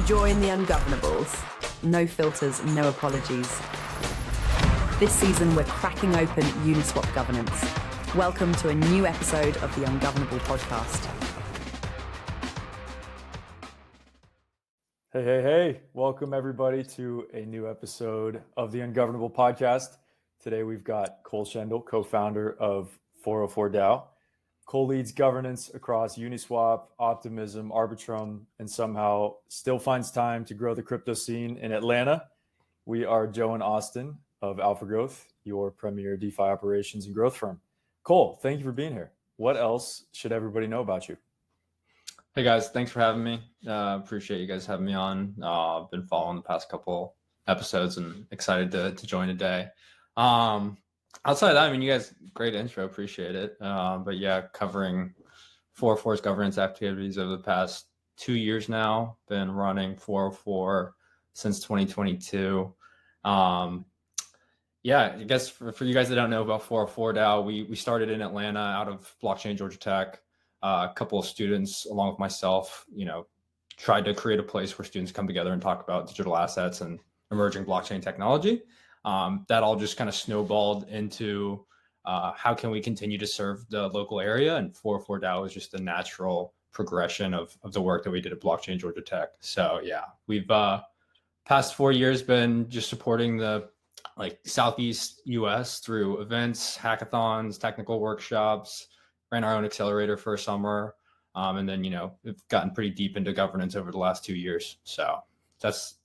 Join the Ungovernables. No filters, no apologies. This season, we're cracking open Uniswap governance. Welcome to a new episode of the Ungovernable Podcast. Hey. Welcome everybody to a new episode of the Ungovernable Podcast. Today we've got Cole Schendl, co-founder of 404 DAO. Cole leads governance across Uniswap, Optimism, Arbitrum, and somehow still finds time to grow the crypto scene in Atlanta. We are Joe and Austin of Alpha Growth, your premier DeFi operations and growth firm. Cole, thank you for being here. What else should everybody know about you? Hey guys, thanks for having me. Appreciate you guys having me on. I've been following the past couple episodes and excited to join today. Outside of that, I mean, you guys, great intro, appreciate it. But yeah, covering 404's governance activities over the past 2 years now. Been running 404 since 2022. Yeah, I guess for you guys that don't know about 404 DAO, we started in Atlanta out of blockchain Georgia Tech. A couple of students, along with myself, tried to create a place where students come together and talk about digital assets and emerging blockchain technology. That all just kind of snowballed into how can we continue to serve the local area, and 404 DAO is just a natural progression of the work that we did at blockchain Georgia Tech. So yeah, we've past 4 years been just supporting the Southeast US through events, hackathons, technical workshops. Ran our own accelerator for a summer. And then, we've gotten pretty deep into governance over the last 2 years. So that's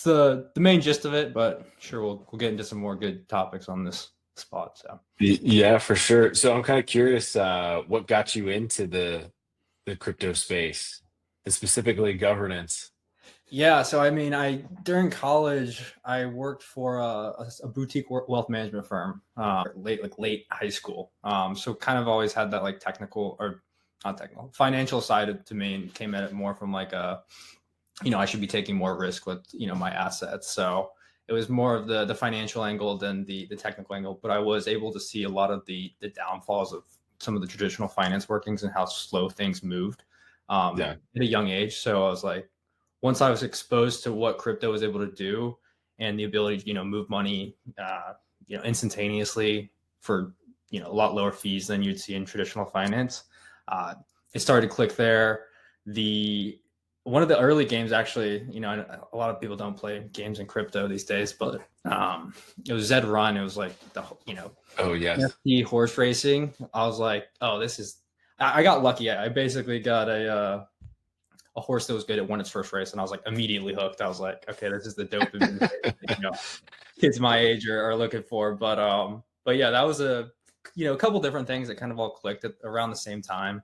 the main gist of it, but sure, we'll get into some more good topics on this spot. So yeah, for sure. So I'm kind of curious, what got you into the crypto space and specifically governance? yeah, so I mean, during college, I worked for a boutique wealth management firm, late high school. So kind of always had that technical, or not technical, financial side to me, and came at it more from I should be taking more risk with my assets. So it was more of the financial angle than the technical angle. But I was able to see a lot of the downfalls of some of the traditional finance workings and how slow things moved at a young age. So I was like, once I was exposed to what crypto was able to do and the ability to, move money, instantaneously for, a lot lower fees than you'd see in traditional finance, it started to click there. One of the early games, actually, a lot of people don't play games in crypto these days, but it was Zed Run. It was Oh yes, the horse racing. I was like, oh, I got lucky. I basically got a horse that was good. It won its first race, and I was immediately hooked. I was like, okay, this is the dopamine that, kids my age are looking for. But yeah, that was a couple different things that kind of all clicked at around the same time.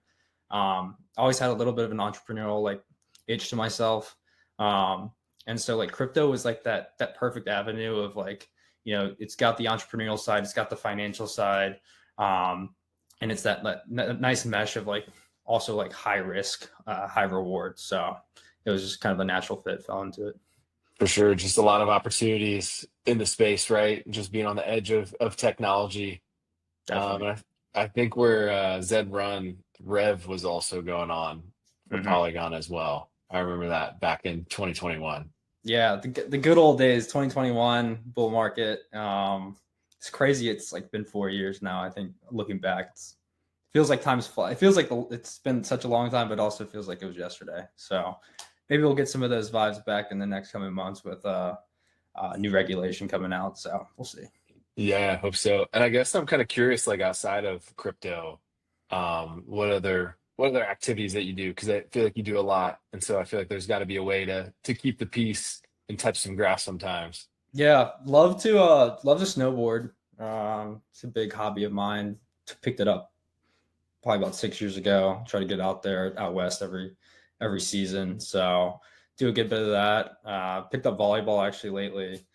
I always had a little bit of an entrepreneurial itch to myself, and so crypto was that perfect avenue of it's got the entrepreneurial side, it's got the financial side, and it's that nice mesh of also high risk, high reward. So it was just kind of a natural fit, fell into it. for sure. Just a lot of opportunities in the space, right? Just being on the edge of technology. I think where Zed Run Rev was also going on for Polygon as well. I remember that back in 2021. Yeah, the good old days, 2021 bull market. It's crazy. It's been 4 years now. I think looking back, it feels like time's fly. It feels like it's been such a long time, but also feels like it was yesterday. So maybe we'll get some of those vibes back in the next coming months with new regulation coming out. So we'll see. Yeah, I hope so. And I guess I'm kind of curious, outside of crypto, what other activities that you do? Because I feel like you do a lot, and so I feel like there's got to be a way to keep the peace and touch some grass sometimes. Yeah, love to snowboard. It's a big hobby of mine. Picked it up probably about 6 years ago. Try to get out there out west every season. So do a good bit of that. Picked up volleyball actually lately.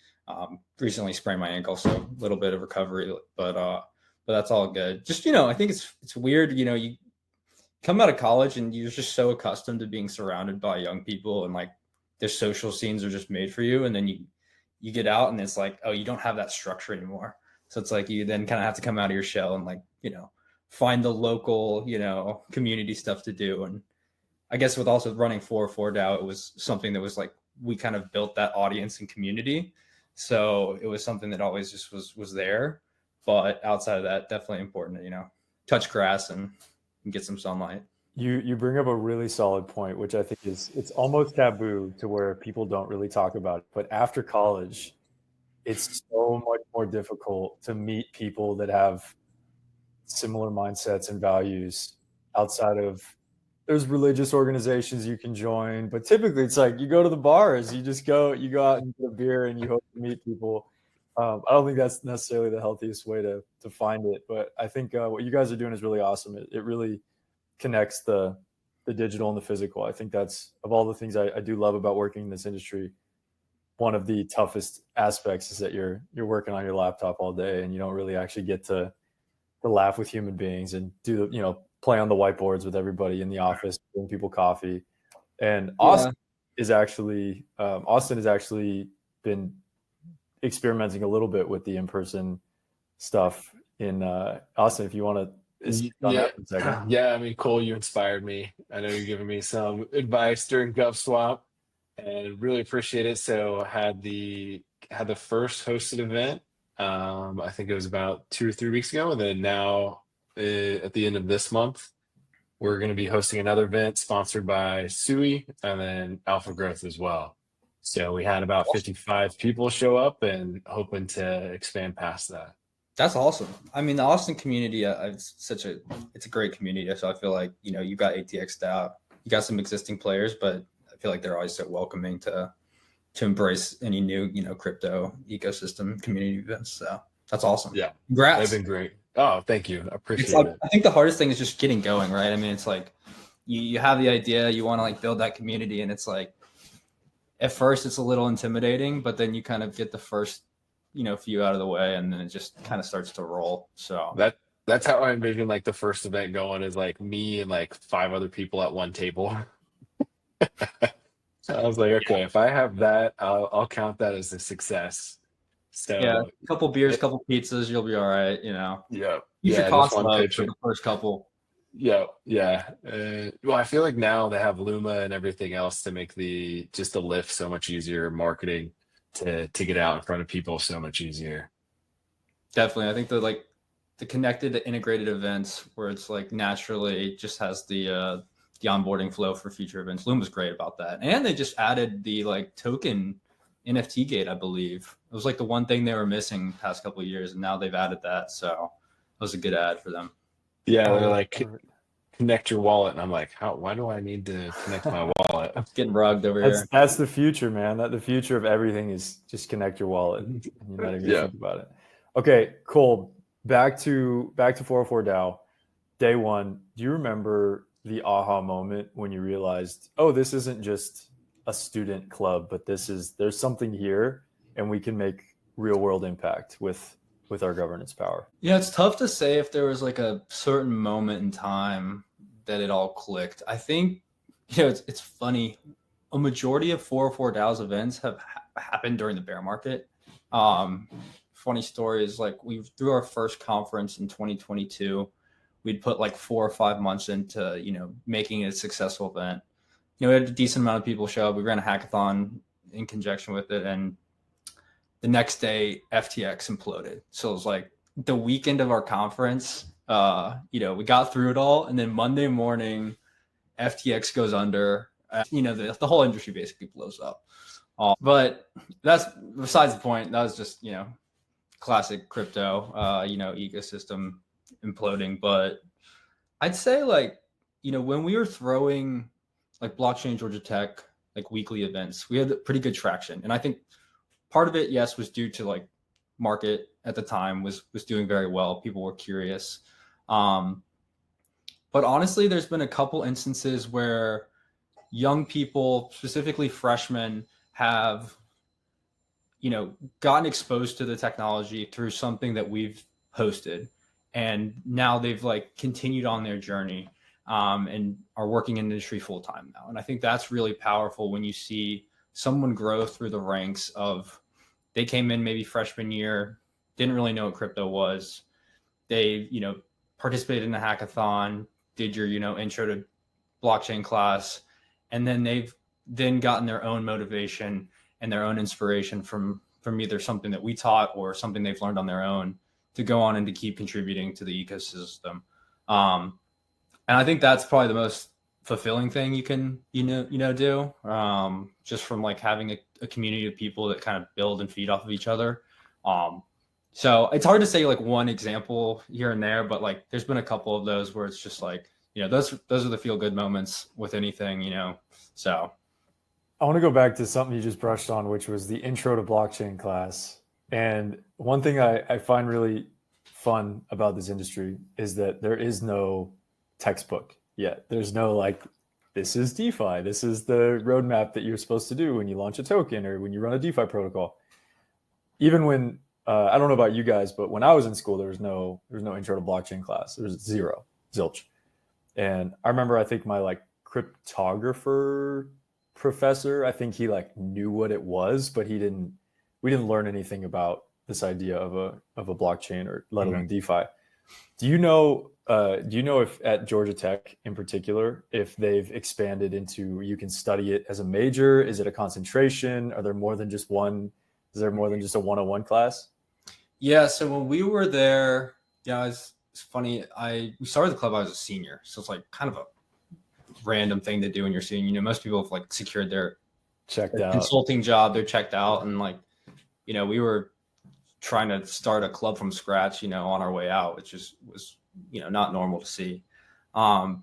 Recently sprained my ankle, so a little bit of recovery, but that's all good. Just I think it's weird. You come out of college and you're just so accustomed to being surrounded by young people, and their social scenes are just made for you, and then you get out and it's oh, you don't have that structure anymore. So it's you then kind of have to come out of your shell and find the local community stuff to do. And I guess with also running 404 DAO, it was something that was we kind of built that audience and community. So it was something that always just was there. But outside of that, definitely important to, touch grass and get some sunlight. You bring up a really solid point, which I think it's almost taboo to where people don't really talk about it. But after college, it's so much more difficult to meet people that have similar mindsets and values outside of, there's religious organizations you can join, but typically it's like you go to the bars, you go out and get a beer and you hope to meet people. I don't think that's necessarily the healthiest way to find it, but I think what you guys are doing is really awesome. It really connects the digital and the physical. I think that's, of all the things I do love about working in this industry, one of the toughest aspects is that you're working on your laptop all day and you don't really actually get to laugh with human beings and do, play on the whiteboards with everybody in the office, bring people coffee. And Austin has actually been experimenting a little bit with the in-person stuff in Austin. If you want to that for a second. Yeah, I mean, Cole, you inspired me. I know you're giving me some advice during GovSwap and really appreciate it. So I had the first hosted event. I think it was about 2 or 3 weeks ago, and then now at the end of this month, we're going to be hosting another event sponsored by Sui and then Alpha Growth as well. So we had about 55 people show up and hoping to expand past that. That's awesome. I mean, the Austin community, it's a great community. So I feel like, you got ATX DAO, you got some existing players, but I feel like they're always so welcoming to embrace any new, crypto ecosystem community events. So that's awesome. Yeah. Congrats. They've been great. Oh, thank you. I appreciate it. I think the hardest thing is just getting going, right? I mean, it's like you have the idea, you want to like build that community, and it's like at first it's a little intimidating, but then you kind of get the first, few out of the way, and then it just kind of starts to roll. So that's how I envision like the first event going, is like me and like 5 other people at one table. I was like, okay, if I have that, I'll count that as a success. So yeah, a couple beers, couple pizzas, you'll be all right. Yeah. You should cost for the first couple. Yeah. Well, I feel like now they have Luma and everything else to make the lift so much easier, marketing to get out in front of people so much easier. Definitely. I think the connected to integrated events where it's like naturally just has the onboarding flow for future events. Luma's great about that. And they just added the like token NFT gate, I believe. It was like the one thing they were missing the past couple of years, and now they've added that. So it was a good ad for them. Yeah, they're like, connect your wallet. And I'm like, why do I need to connect my wallet? Getting rugged over here. That's the future, man. The future of everything is just connect your wallet. You're not even think about it. Okay, Cole, back to 404 DAO. Day one, do you remember the aha moment when you realized, oh, this isn't just a student club, but there's something here and we can make real world impact with our governance power? Yeah, it's tough to say if there was like a certain moment in time that it all clicked. I think, it's funny. A majority of 404 DAO's events have happened during the bear market. Funny story is like we through our first conference in 2022, we'd put like 4 or 5 months into, making it a successful event. We had a decent amount of people show up. We ran a hackathon in conjunction with it. And the next day, FTX imploded. So it was like the weekend of our conference, we got through it all. And then Monday morning, FTX goes under. The whole industry basically blows up. But that's besides the point. That was just, classic crypto, ecosystem imploding. But I'd say when we were throwing like blockchain Georgia Tech, like weekly events, we had pretty good traction. And I think part of it, yes, was due to like market at the time was doing very well. People were curious. But honestly, there's been a couple instances where young people, specifically freshmen, have, gotten exposed to the technology through something that we've hosted. And now they've like continued on their journey. And are working in the industry full time now. And I think that's really powerful when you see someone grow through the ranks of, they came in maybe freshman year, didn't really know what crypto was. They, participated in a hackathon, did your, intro to blockchain class, and then they've then gotten their own motivation and their own inspiration from either something that we taught or something they've learned on their own to go on and to keep contributing to the ecosystem. And I think that's probably the most fulfilling thing you can do, just from like having a community of people that kind of build and feed off of each other. So it's hard to say like one example here and there, but like there's been a couple of those where it's just like, those are the feel good moments with anything, so. I want to go back to something you just brushed on, which was the intro to blockchain class. And one thing I find really fun about this industry is that there is no textbook yet. There's no like, this is DeFi. This is the roadmap that you're supposed to do when you launch a token or when you run a DeFi protocol. Even when, I don't know about you guys, but when I was in school, there was no intro to blockchain class. There was zero, zilch. And I remember, I think my like cryptographer professor, I think he like knew what it was, but we didn't learn anything about this idea of a blockchain or let alone DeFi. Do you know if at Georgia Tech in particular, if they've expanded into, you can study it as a major? Is it a concentration? Are there more than just one? Is there more than just a 101 class? Yeah. So when we were there, it's funny. We started the club, I was a senior. So it's like kind of a random thing to do when you're senior. Most people have like secured their consulting job, they're checked out. And like, we were trying to start a club from scratch, on our way out, which was not normal to see.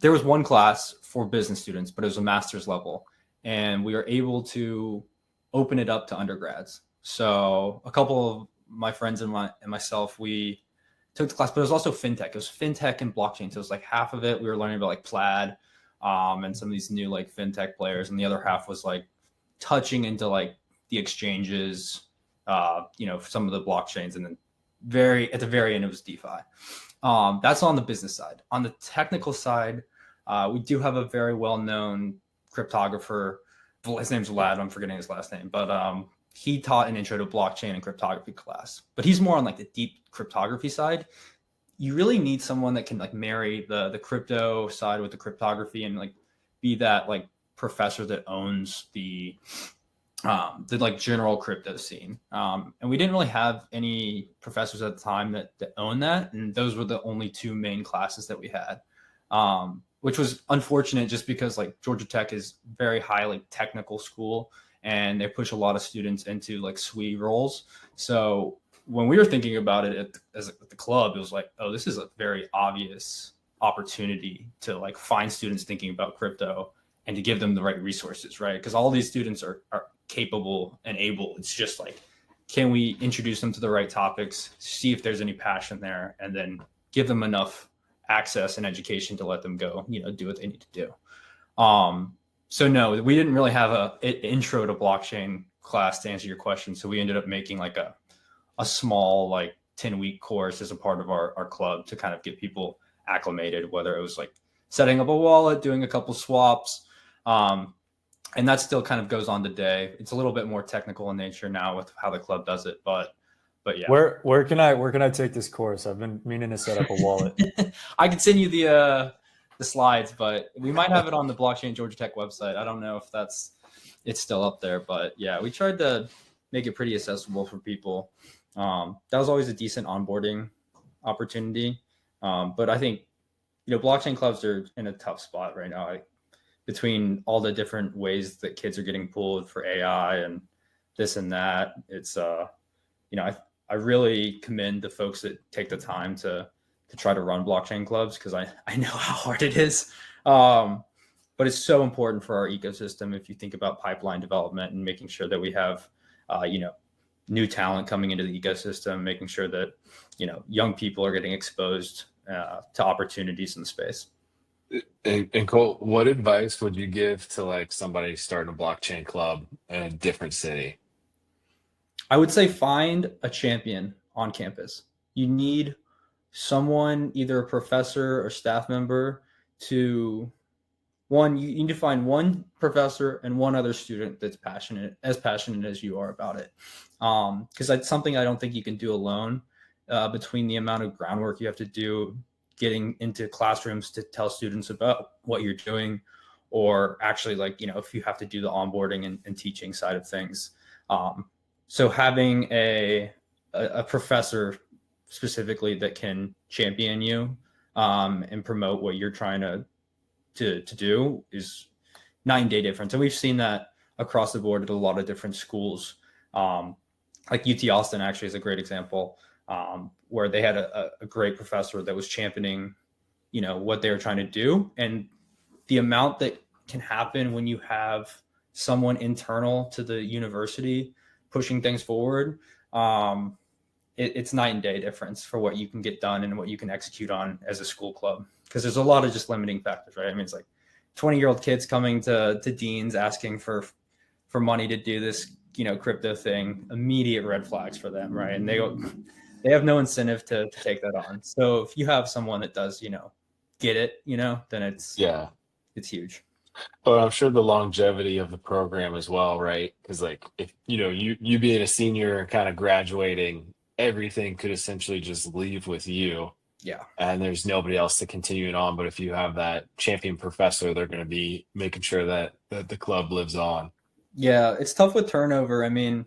There was one class for business students, but it was a master's level. And we were able to open it up to undergrads. So a couple of my friends and myself, we took the class, but it was also fintech. It was fintech and blockchain. So it was like half of it, we were learning about like Plaid and some of these new like fintech players. And the other half was like touching into like the exchanges, some of the blockchains. And then at the very end, it was DeFi. That's on the business side. On the technical side, we do have a very well-known cryptographer. His name's Vlad. I'm forgetting his last name, but he taught an intro to blockchain and cryptography class. But he's more on like the deep cryptography side. You really need someone that can like marry the crypto side with the cryptography and like be that like professor that owns the like general crypto scene. And we didn't really have any professors at the time that owned that. And those were the only two main classes that we had, which was unfortunate just because like Georgia Tech is very high, like technical school, and they push a lot of students into like SWE roles. So when we were thinking about it at the club, it was like, oh, this is a very obvious opportunity to like find students thinking about crypto and to give them the right resources, right? Because all these students are capable and able. It's just like, can we introduce them to the right topics, see if there's any passion there, and then give them enough access and education to let them go, do what they need to do. So no, we didn't really have an intro to blockchain class to answer your question. So we ended up making like a small like 10-week course as a part of our club to kind of get people acclimated, whether it was like setting up a wallet, doing a couple swaps. And that still kind of goes on today. It's a little bit more technical in nature now with how the club does it, but yeah. Where can I take this course? I've been meaning to set up a wallet. I can send you the slides, but we might have it on the Blockchain Georgia Tech website. I don't know if it's still up there, but yeah, we tried to make it pretty accessible for people. That was always a decent onboarding opportunity. But I think, blockchain clubs are in a tough spot right now. Between all the different ways that kids are getting pulled for AI and this and that, it's, I really commend the folks that take the time to try to run blockchain clubs, because I know how hard it is. But it's so important for our ecosystem. If you think about pipeline development and making sure that we have, new talent coming into the ecosystem, making sure that, young people are getting exposed to opportunities in the space. And Cole, what advice would you give to like somebody starting a blockchain club in a different city? I would say find a champion on campus. You need someone, either a professor or staff member, you need to find one professor and one other student that's passionate as you are about it. Because that's something I don't think you can do alone, between the amount of groundwork you have to do, getting into classrooms to tell students about what you're doing, or actually like, if you have to do the onboarding and teaching side of things. So having a professor specifically that can champion you and promote what you're trying to do is night and day difference. And we've seen that across the board at a lot of different schools. Like UT Austin actually is a great example, where they had a great professor that was championing, what they were trying to do. And the amount that can happen when you have someone internal to the university pushing things forward, it's night and day difference for what you can get done and what you can execute on as a school club. Because there's a lot of just limiting factors, right? I mean, it's like 20-year-old kids coming to deans asking for money to do this, crypto thing, immediate red flags for them, right? And they have no incentive to take that on. So if you have someone that does, get it, then it's huge. But I'm sure the longevity of the program as well, right? Because like if you being a senior, kind of graduating, everything could essentially just leave with you. Yeah. And there's nobody else to continue it on. But if you have that champion professor, they're going to be making sure that the club lives on. Yeah, it's tough with turnover. I mean,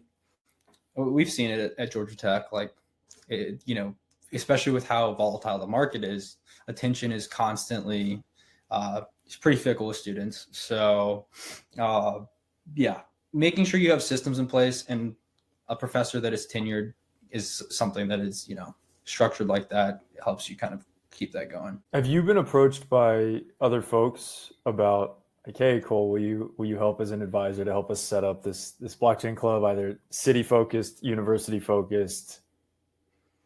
we've seen it at Georgia Tech, like, especially with how volatile the market is, attention is constantly, it's pretty fickle with students. So, making sure you have systems in place and a professor that is tenured is something that is, structured like that. It helps you kind of keep that going. Have you been approached by other folks about like, hey, Cole, will you help as an advisor to help us set up this blockchain club, either city focused, university focused?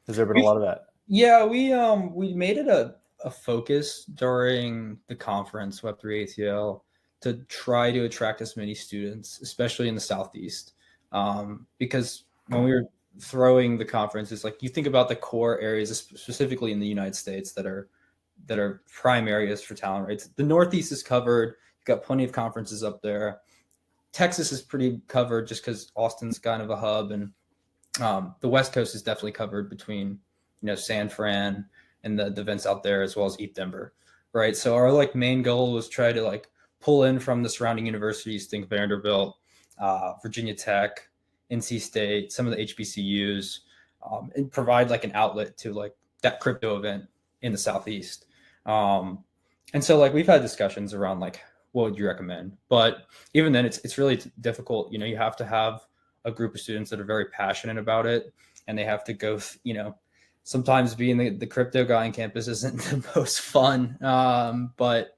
Has there been a lot of that? Yeah, we made it a focus during the conference Web3 ATL to try to attract as many students, especially in the Southeast, because when we were throwing the conference, it's like you think about the core areas, specifically in the United States, that are prime areas for talent, right? The Northeast is covered. You've got plenty of conferences up there. Texas is pretty covered just because Austin's kind of a hub, and the West Coast is definitely covered between San Fran and the events out there, as well as ETH Denver, right? So our like main goal was try to like pull in from the surrounding universities, think Vanderbilt, Virginia Tech, NC State, some of the HBCUs, and provide like an outlet to like that crypto event in the Southeast. And so like we've had discussions around like, what would you recommend? But even then it's really difficult. You have to have a group of students that are very passionate about it, and they have to go, sometimes being the crypto guy on campus isn't the most fun. But,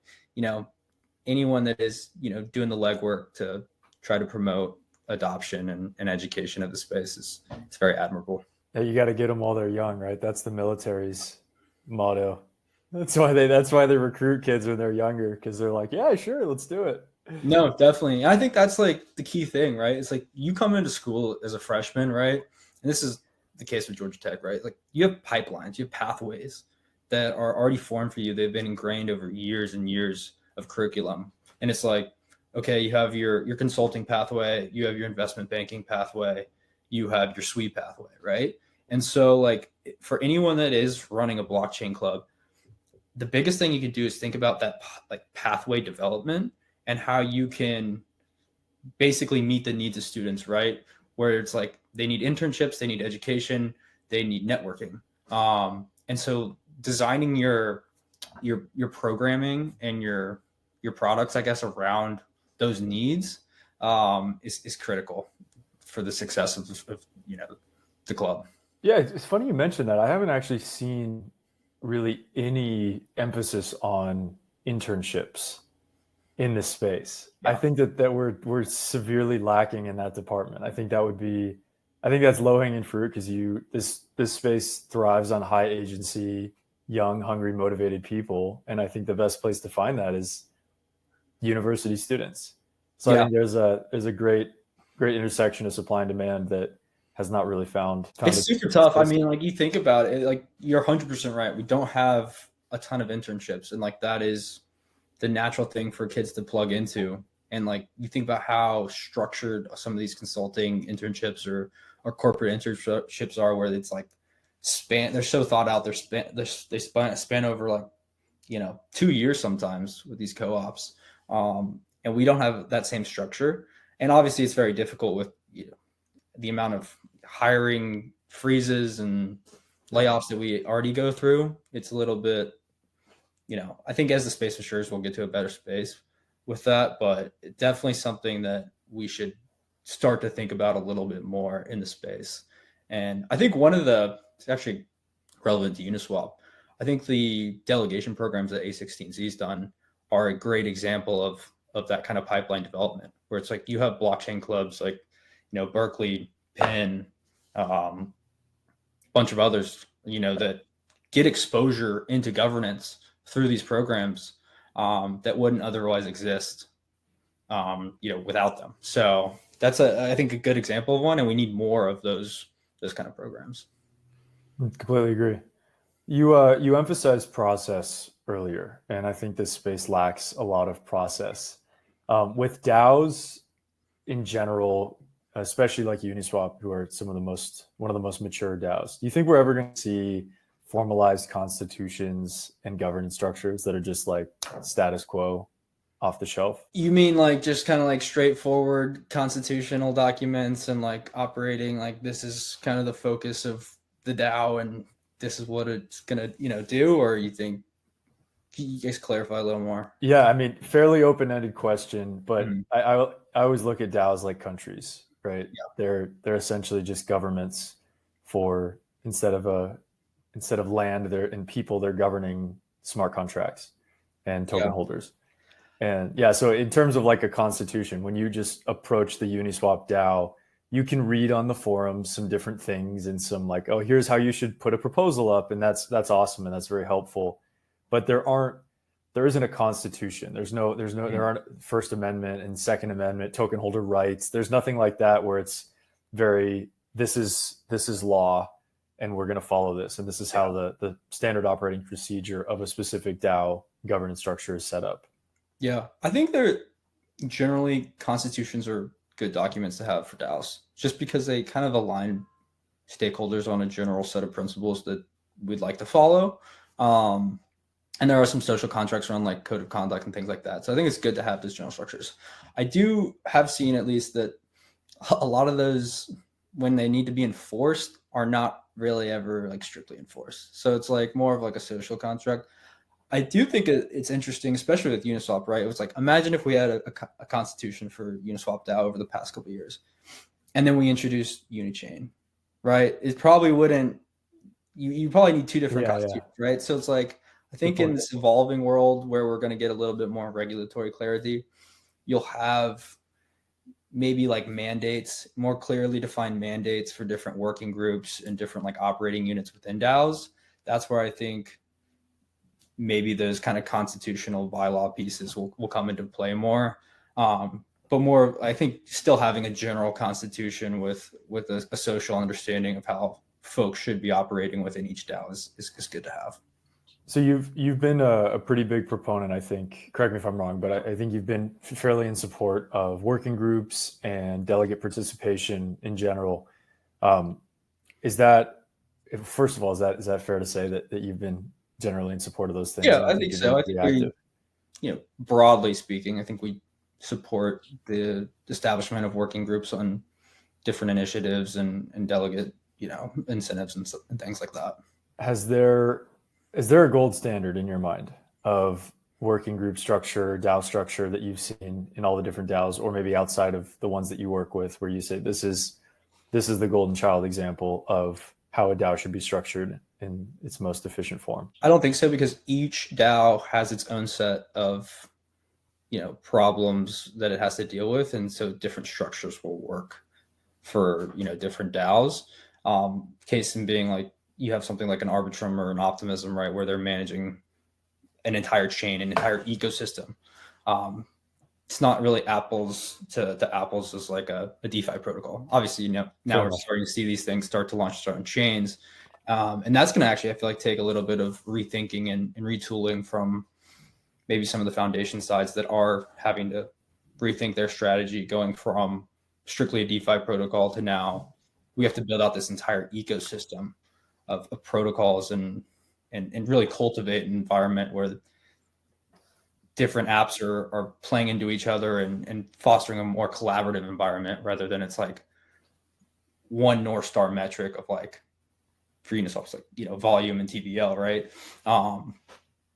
anyone that is, doing the legwork to try to promote adoption and education of the space it's very admirable. Yeah, you got to get them while they're young, right? That's the military's motto. That's why they recruit kids when they're younger, because they're like, yeah, sure, let's do it. No, definitely. I think that's like the key thing, right? It's like you come into school as a freshman, right? And this is the case with Georgia Tech, right? Like you have pipelines, you have pathways that are already formed for you. They've been ingrained over years and years of curriculum. And it's like, okay, you have your consulting pathway, you have your investment banking pathway, you have your sweep pathway, right? And so like for anyone that is running a blockchain club, the biggest thing you can do is think about that like pathway development and how you can basically meet the needs of students, right? Where it's like they need internships, they need education, they need networking. And so designing your programming and your products, I guess, around those needs is critical for the success of the club. Yeah, it's funny you mentioned that. I haven't actually seen really any emphasis on internships in this space. Yeah. I think that we're severely lacking in that department. I think that's low-hanging fruit, because this space thrives on high agency, young, hungry, motivated people. And I think the best place to find that is university students. So yeah. I think there's a great intersection of supply and demand that has not really found it's super tough. I mean, like you think about it, like you're 100% right. We don't have a ton of internships, and like that is the natural thing for kids to plug into. And like you think about how structured some of these consulting internships or corporate internships are, where it's like they're so thought out. They span over like 2 years sometimes with these co-ops. And we don't have that same structure. And obviously it's very difficult with the amount of hiring freezes and layoffs that we already go through. It's a little bit, I think as the space matures, we'll get to a better space with that, but it's definitely something that we should start to think about a little bit more in the space. And I think it's actually relevant to Uniswap. I think the delegation programs that A16Z's done are a great example of that kind of pipeline development, where it's like you have blockchain clubs like, Berkeley, Penn, bunch of others, that get exposure into governance through these programs that wouldn't otherwise exist, without them. So that's I think a good example of one, and we need more of those kind of programs. Completely agree. You emphasized process earlier, and I think this space lacks a lot of process. With DAOs in general, especially like Uniswap, who are one of the most mature DAOs, do you think we're ever going to see formalized constitutions and governance structures that are just like status quo off the shelf? You mean like just kind of like straightforward constitutional documents and like operating like this is kind of the focus of the DAO and this is what it's gonna do? Or you think, can you guys clarify a little more? Yeah, I mean, fairly open-ended question, but I always look at DAOs like countries, right? Yeah. They're essentially just governments for instead of land and people, they're governing smart contracts and token holders. And so in terms of like a constitution, when you just approach the Uniswap DAO, you can read on the forums some different things and some like, oh, here's how you should put a proposal up, and that's awesome and that's very helpful. But there isn't a constitution. There aren't First Amendment and Second Amendment token holder rights. There's nothing like that where it's this is law and we're going to follow this, and this is how the standard operating procedure of a specific DAO governance structure is set up. Yeah, I think generally constitutions are good documents to have for DAOs, just because they kind of align stakeholders on a general set of principles that we'd like to follow. And there are some social contracts around like code of conduct and things like that. So I think it's good to have those general structures. I do have seen at least that a lot of those, when they need to be enforced, are not really ever like strictly enforced. So it's like more of like a social contract. I do think it's interesting, especially with Uniswap, right? It was like, imagine if we had a constitution for Uniswap DAO over the past couple of years, and then we introduced Unichain, right? It probably wouldn't, you probably need two different constitutions, right? So it's like, I think in this evolving world where we're going to get a little bit more regulatory clarity, you'll have maybe like mandates, more clearly defined mandates for different working groups and different like operating units within DAOs. That's where I think maybe those kind of constitutional bylaw pieces will come into play more. But more, I think still having a general constitution with a social understanding of how folks should be operating within each DAO is good to have. So you've been a pretty big proponent, I think, correct me if I'm wrong, but I think you've been fairly in support of working groups and delegate participation in general. Is that, first of all, is that fair to say that you've been generally in support of those things? Yeah, I think so. I think broadly speaking, I think we support the establishment of working groups on different initiatives and delegate, incentives and things like that. Is there a gold standard in your mind of working group structure, DAO structure that you've seen in all the different DAOs, or maybe outside of the ones that you work with, where you say this is the golden child example of how a DAO should be structured in its most efficient form? I don't think so, because each DAO has its own set of problems that it has to deal with, and so different structures will work for different DAOs. Case in being, like, you have something like an Arbitrum or an Optimism, right, where they're managing an entire chain, an entire ecosystem. It's not really apples to apples as like a DeFi protocol. Obviously, now we're starting to see these things start to launch certain chains. And that's going to actually, I feel like, take a little bit of rethinking and retooling from maybe some of the foundation sides that are having to rethink their strategy, going from strictly a DeFi protocol to now we have to build out this entire ecosystem of protocols and really cultivate an environment where different apps are playing into each other and fostering a more collaborative environment rather than it's like one North Star metric of like for Uniswap, it's like, you know, volume and TVL, right?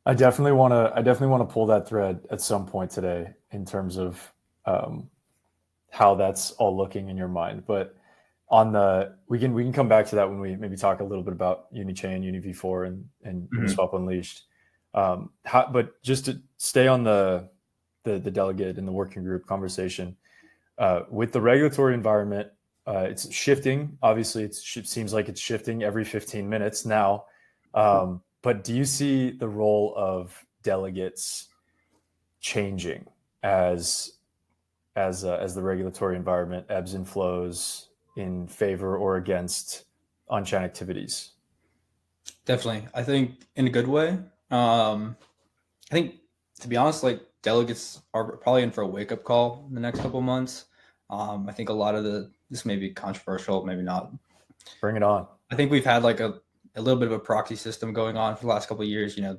I definitely want to pull that thread at some point today in terms of how that's all looking in your mind. But we can come back to that when we maybe talk a little bit about Unichain, UniV4, and Uniswap Unleashed. But just to stay on the delegate and the working group conversation, with the regulatory environment, it's shifting. Obviously, it seems like it's shifting every 15 minutes now. But do you see the role of delegates changing as the regulatory environment ebbs and flows in favor or against on-chain activities? Definitely. I think in a good way. I think, to be honest, like delegates are probably in for a wake-up call in the next couple of months. I think a lot of this may be controversial, maybe not. Bring it on. I think we've had like a little bit of a proxy system going on for the last couple of years. You know,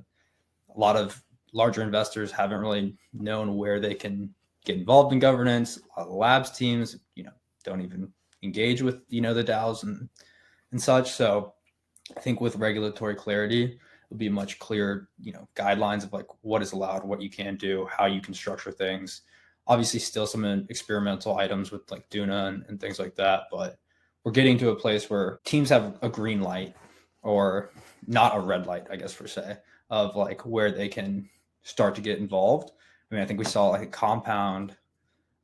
a lot of larger investors haven't really known where they can get involved in governance. A lot of labs teams, you know, don't even engage with, you know, the DAOs and such. So I think with regulatory clarity, it'll be much clearer, you know, guidelines of like what is allowed, what you can do, how you can structure things. Obviously still some experimental items with like Duna and things like that, but we're getting to a place where teams have a green light, or not a red light, I guess, per se, of like where they can start to get involved. I mean, I think we saw like Compound,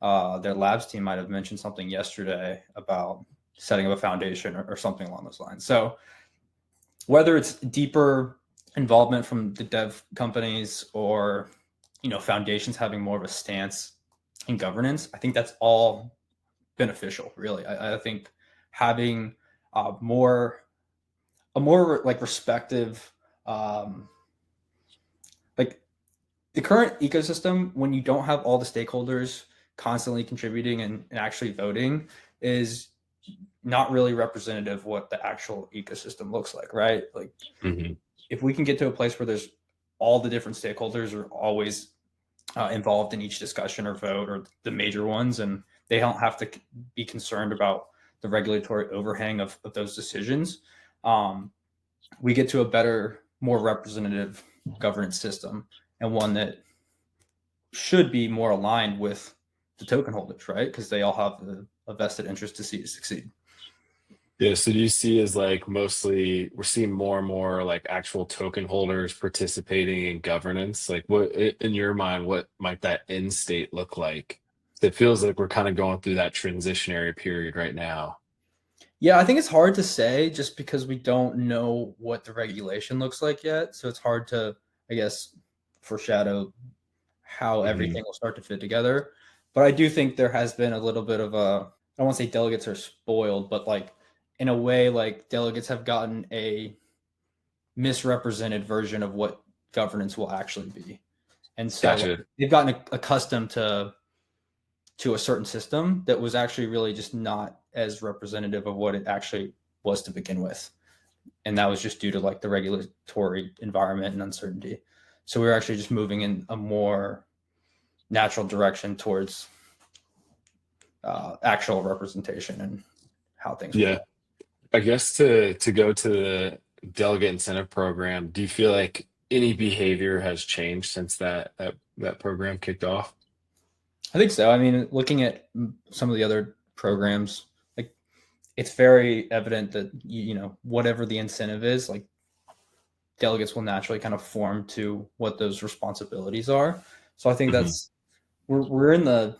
their labs team might have mentioned something yesterday about setting up a foundation or something along those lines. So whether it's deeper involvement from the dev companies or, you know, foundations having more of a stance in governance, I think that's all beneficial, really. I think having a more like respective, like the current ecosystem, when you don't have all the stakeholders constantly contributing and actually voting, is not really representative of what the actual ecosystem looks like, right? Like if we can get to a place where there's all the different stakeholders are always involved in each discussion or vote, or the major ones, and they don't have to be concerned about the regulatory overhang of those decisions, we get to a better, more representative governance system, and one that should be more aligned with the token holders, right? Because they all have a vested interest to see it succeed. Yeah. So do you see as like mostly we're seeing more and more like actual token holders participating in governance? Like what in your mind, what might that end state look like? It feels like we're kind of going through that transitionary period right now. Yeah, I think it's hard to say just because we don't know what the regulation looks like yet. So it's hard to, I guess, foreshadow how everything will start to fit together. But I do think there has been a little bit of I don't want to say delegates are spoiled, but like in a way, like delegates have gotten a misrepresented version of what governance will actually be. And so Gotcha. they've gotten accustomed to a certain system that was actually really just not as representative of what it actually was to begin with. And that was just due to like the regulatory environment and uncertainty. So we were actually just moving in a more natural direction towards actual representation and how things Yeah. I guess to go to the delegate incentive program, do you feel like any behavior has changed since that program kicked off? I think so. I mean, looking at some of the other programs, like it's very evident that you know whatever the incentive is, like delegates will naturally kind of form to what those responsibilities are. So I think that's we're in the,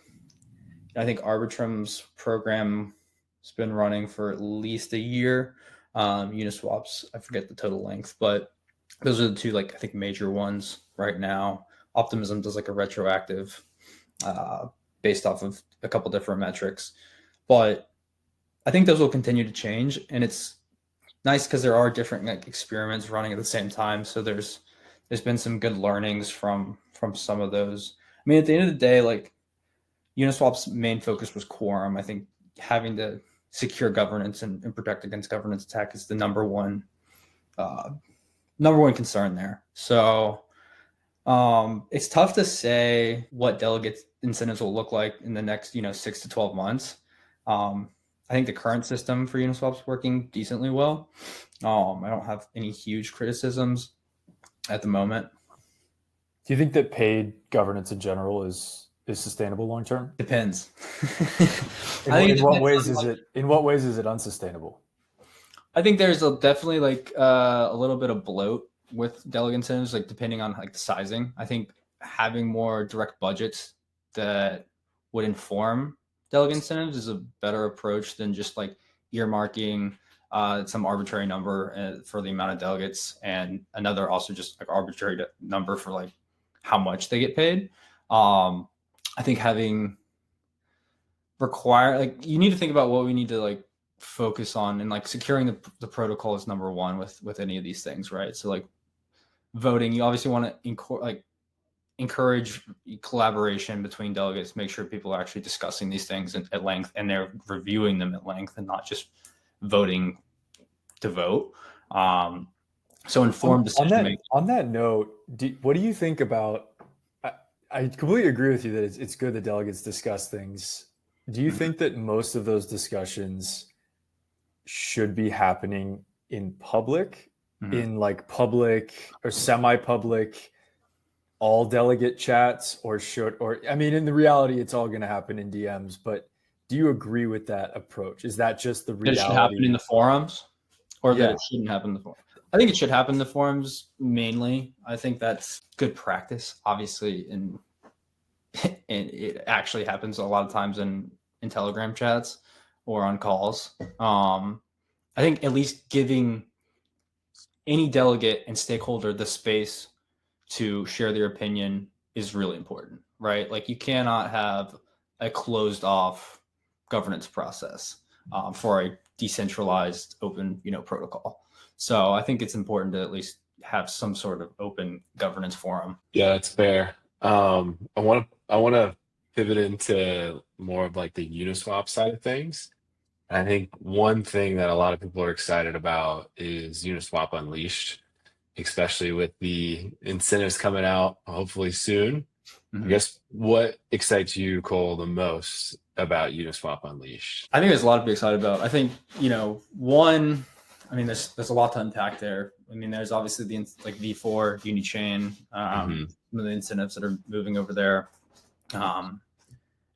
I think Arbitrum's program has been running for at least a year. Uniswap's, I forget the total length, but those are the two like I think major ones right now. Optimism does like a retroactive based off of a couple different metrics, but I think those will continue to change, and it's nice because there are different like experiments running at the same time. So there's been some good learnings from some of those. I mean, at the end of the day, like Uniswap's main focus was quorum. I think having to secure governance and protect against governance attack is the number one concern there. So It's tough to say what delegate incentives will look like in the next, 6 to 12 months. I think the current system for Uniswap's working decently well. I don't have any huge criticisms at the moment. Do you think that paid governance in general is sustainable long term? Depends. In what ways is it unsustainable? I think there's definitely like a little bit of bloat with delegate incentives, like depending on like the sizing. I think having more direct budgets that would inform delegate incentives is a better approach than just like earmarking some arbitrary number for the amount of delegates and another also just like arbitrary number for like how much they get paid. I think having you need to think about what we need to like focus on, and like securing the protocol is number one with any of these things, right? So like voting, you obviously want to encourage collaboration between delegates, make sure people are actually discussing these things at length and they're reviewing them at length and not just voting to vote. So informed decision making. On that note, what do you think about? I completely agree with you that it's good that delegates discuss things. Do you think that most of those discussions should be happening in public, in like public or semi-public, all delegate chats, or I mean, in the reality, it's all going to happen in DMs, but do you agree with that approach? Is that just the reality? It should happen in the forums, or that it shouldn't happen in the forums? I think it should happen in the forums mainly. I think that's good practice, obviously, and it actually happens a lot of times in Telegram chats or on calls. I think at least giving any delegate and stakeholder the space to share their opinion is really important, right? Like you cannot have a closed off governance process for a decentralized open, protocol. So I think it's important to at least have some sort of open governance forum. Yeah, that's fair. I want to pivot into more of like the Uniswap side of things. I think one thing that a lot of people are excited about is Uniswap Unleashed, especially with the incentives coming out hopefully soon. I guess what excites you, Cole, the most about Uniswap Unleashed? I think there's a lot to be excited about. I think, there's a lot to unpack there. I mean, there's obviously the like V4, Unichain, some of the incentives that are moving over there,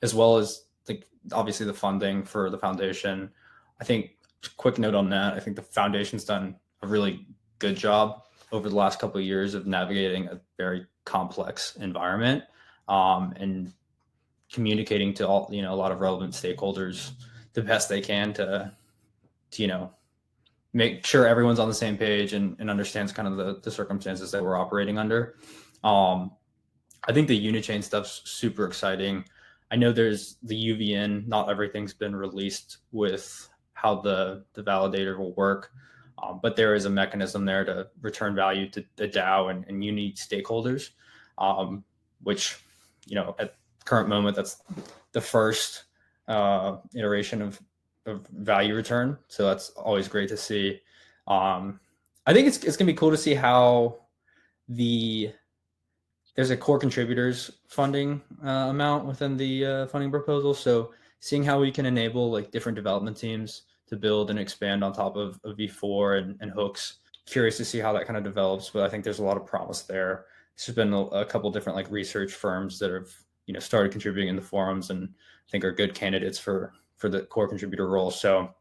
as well as like obviously the funding for the foundation. I think, quick note on that, I think the foundation's done a really good job over the last couple of years of navigating a very complex environment and communicating to all, a lot of relevant stakeholders the best they can to make sure everyone's on the same page and understands kind of the circumstances that we're operating under. I think the Unichain stuff's super exciting. I know there's the UVN, not everything's been released with how the validator will work, but there is a mechanism there to return value to the DAO and unique stakeholders, which, at the current moment, that's the first iteration of value return. So that's always great to see. I think it's going to be cool to see how there's a core contributors funding amount within the funding proposal. So seeing how we can enable like different development teams to build and expand on top of V4 and hooks. Curious to see how that kind of develops, but I think there's a lot of promise there. There's been a couple different like research firms that have started contributing in the forums and I think are good candidates for the core contributor role. So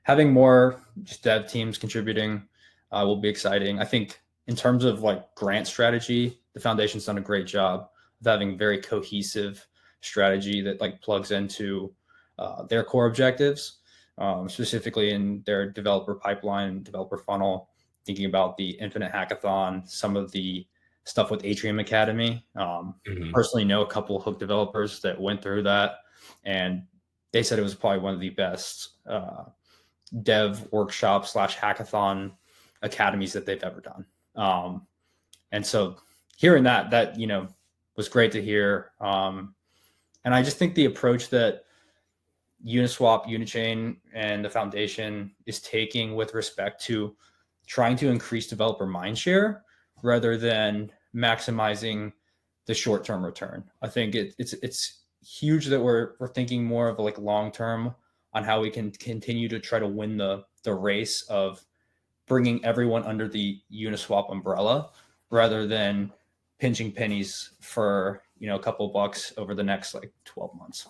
having more just dev teams contributing will be exciting. I think in terms of like grant strategy, the foundation's done a great job of having very cohesive strategy that like plugs into their core objectives, specifically in their developer pipeline, developer funnel, thinking about the Infinite Hackathon, some of the stuff with Atrium Academy. Personally know a couple of Hook developers that went through that, and they said it was probably one of the best dev workshop / hackathon academies that they've ever done. And so hearing that was great to hear. And I just think the approach that Uniswap, Unichain, and the foundation is taking with respect to trying to increase developer mindshare rather than maximizing the short-term return. I think it's huge that we're thinking more of like long-term on how we can continue to try to win the race of bringing everyone under the Uniswap umbrella rather than pinching pennies for, a couple bucks over the next like 12 months.